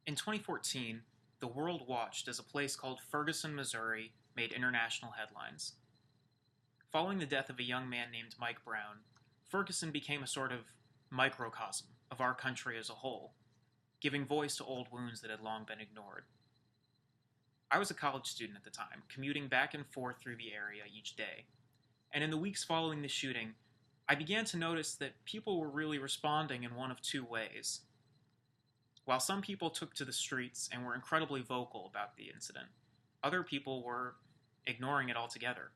In 2014, the world watched as a place called Ferguson, Missouri made international headlines. Following the death of a young man named Mike Brown, Ferguson became a sort of microcosm of our country as a whole, giving voice to old wounds that had long been ignored. I was a college student at the time, commuting back and forth through the area each day, and in the weeks following the shooting, I began to notice that people were really responding in one of two ways. While some people took to the streets and were incredibly vocal about the incident, other people were ignoring it altogether.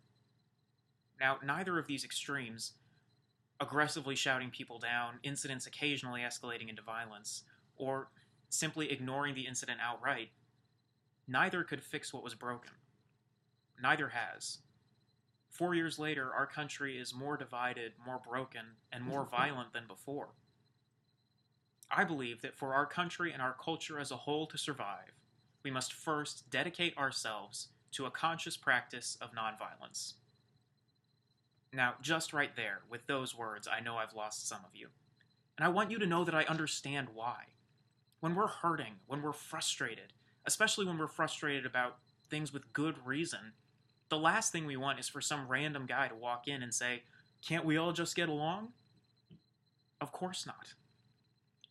Now, neither of these extremes, aggressively shouting people down, incidents occasionally escalating into violence, or simply ignoring the incident outright, neither could fix what was broken. Neither has. 4 years later, our country is more divided, more broken, and more violent than before. I believe that for our country and our culture as a whole to survive, we must first dedicate ourselves to a conscious practice of nonviolence. Now, just right there, with those words, I know I've lost some of you. And I want you to know that I understand why. When we're hurting, when we're frustrated, especially when we're frustrated about things with good reason, the last thing we want is for some random guy to walk in and say, "Can't we all just get along?" Of course not.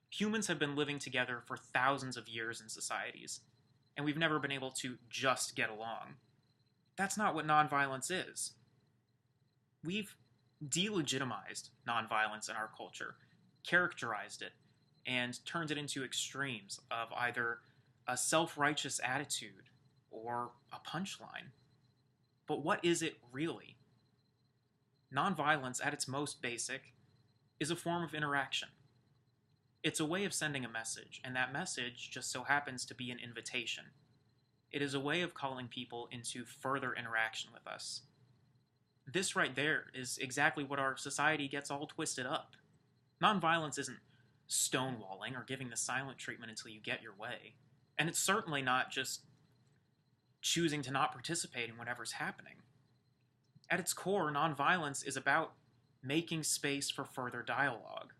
Humans have been living together for thousands of years in societies, and we've never been able to just get along. That's not what nonviolence is. We've delegitimized nonviolence in our culture, characterized it, and turned it into extremes of either a self-righteous attitude or a punchline. But what is it really? Nonviolence, at its most basic, is a form of interaction. It's a way of sending a message, and that message just so happens to be an invitation. It is a way of calling people into further interaction with us. This right there is exactly what our society gets all twisted up. Nonviolence isn't stonewalling or giving the silent treatment until you get your way. And it's certainly not just choosing to not participate in whatever's happening. At its core, nonviolence is about making space for further dialogue.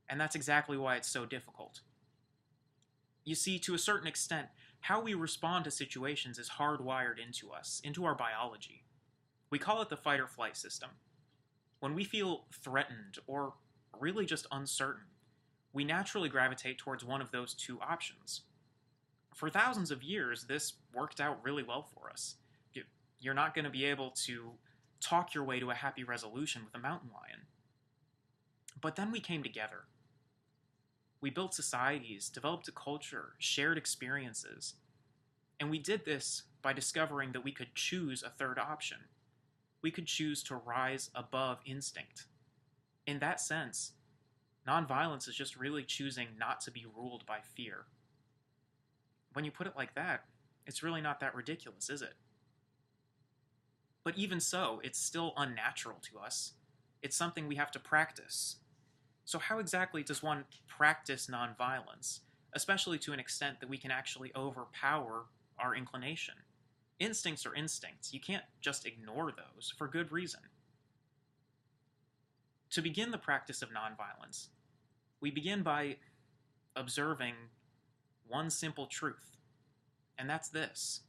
And that's exactly why it's so difficult. You see, to a certain extent, how we respond to situations is hardwired into us, into our biology. We call it the fight or flight system. When we feel threatened or really just uncertain, we naturally gravitate towards one of those two options. For thousands of years, this worked out really well for us. You're not going to be able to talk your way to a happy resolution with a mountain lion. But then we came together. We built societies, developed a culture, shared experiences. And we did this by discovering that we could choose a third option. We could choose to rise above instinct. In that sense, nonviolence is just really choosing not to be ruled by fear. When you put it like that, it's really not that ridiculous, is it? But even so, it's still unnatural to us. It's something we have to practice. So how exactly does one practice nonviolence, especially to an extent that we can actually overpower our inclination? Instincts are instincts. You can't just ignore those, for good reason. To begin the practice of nonviolence, we begin by observing one simple truth, and that's this.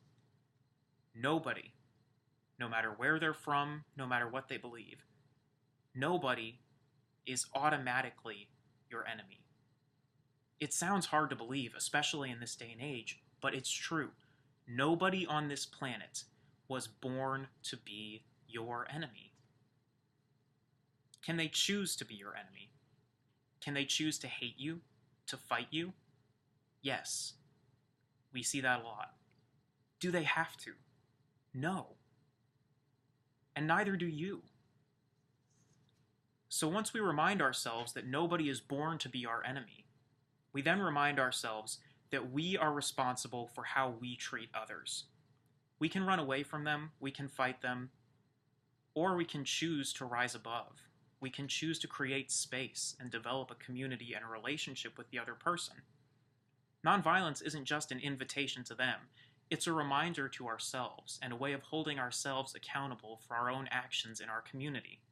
Nobody, no matter where they're from, no matter what they believe, nobody is automatically your enemy. It sounds hard to believe, especially in this day and age, but it's true. Nobody on this planet was born to be your enemy. Can they choose to be your enemy? Can they choose to hate you, to fight you? Yes. We see that a lot. Do they have to? No. And neither do you. So once we remind ourselves that nobody is born to be our enemy, we then remind ourselves that we are responsible for how we treat others. We can run away from them, we can fight them, or we can choose to rise above. We can choose to create space and develop a community and a relationship with the other person. Nonviolence isn't just an invitation to them, it's a reminder to ourselves and a way of holding ourselves accountable for our own actions in our community.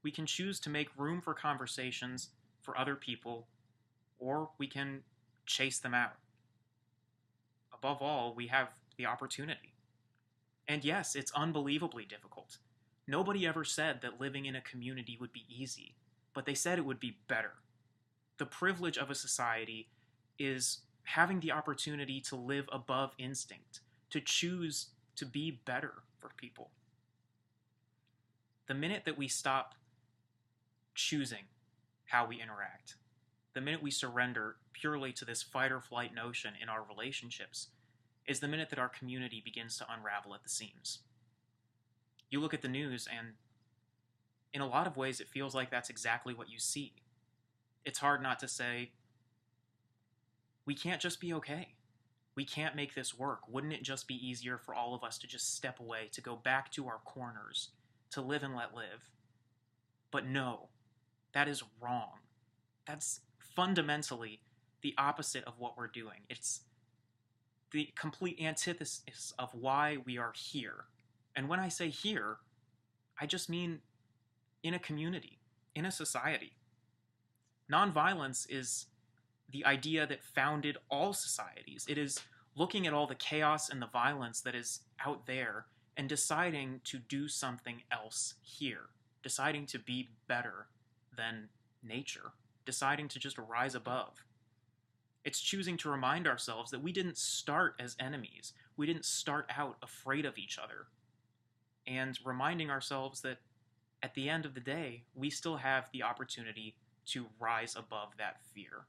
We can choose to make room for conversations for other people, or we can chase them out. Above all, we have the opportunity. And yes, it's unbelievably difficult. Nobody ever said that living in a community would be easy, but they said it would be better. The privilege of a society is having the opportunity to live above instinct, to choose to be better for people. The minute that we stop choosing how we interact, the minute we surrender purely to this fight or flight notion in our relationships, is the minute that our community begins to unravel at the seams. You look at the news, and in a lot of ways, it feels like that's exactly what you see. It's hard not to say, we can't just be okay. We can't make this work. Wouldn't it just be easier for all of us to just step away, to go back to our corners, to live and let live? But no, that is wrong. That's fundamentally the opposite of what we're doing. It's the complete antithesis of why we are here. And when I say here, I just mean in a community, in a society. Nonviolence is the idea that founded all societies. It is looking at all the chaos and the violence that is out there and deciding to do something else here, deciding to be better than nature, deciding to just rise above. It's choosing to remind ourselves that we didn't start as enemies. We didn't start out afraid of each other. And reminding ourselves that at the end of the day, we still have the opportunity to rise above that fear,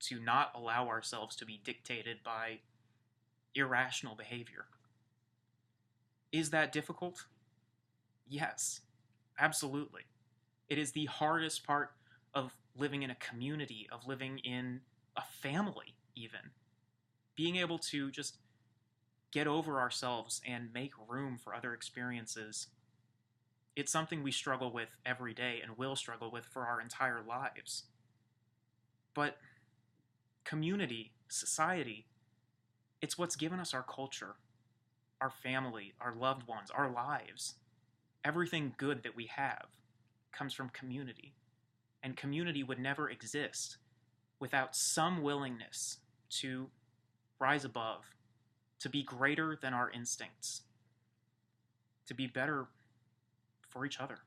to not allow ourselves to be dictated by irrational behavior. Is that difficult? Yes, absolutely. It is the hardest part of living in a community, of living in a family, even. Being able to just get over ourselves and make room for other experiences. It's something we struggle with every day and will struggle with for our entire lives. But community, society, it's what's given us our culture, our family, our loved ones, our lives. Everything good that we have comes from community. And community would never exist without some willingness to rise above, to be greater than our instincts, to be better for each other.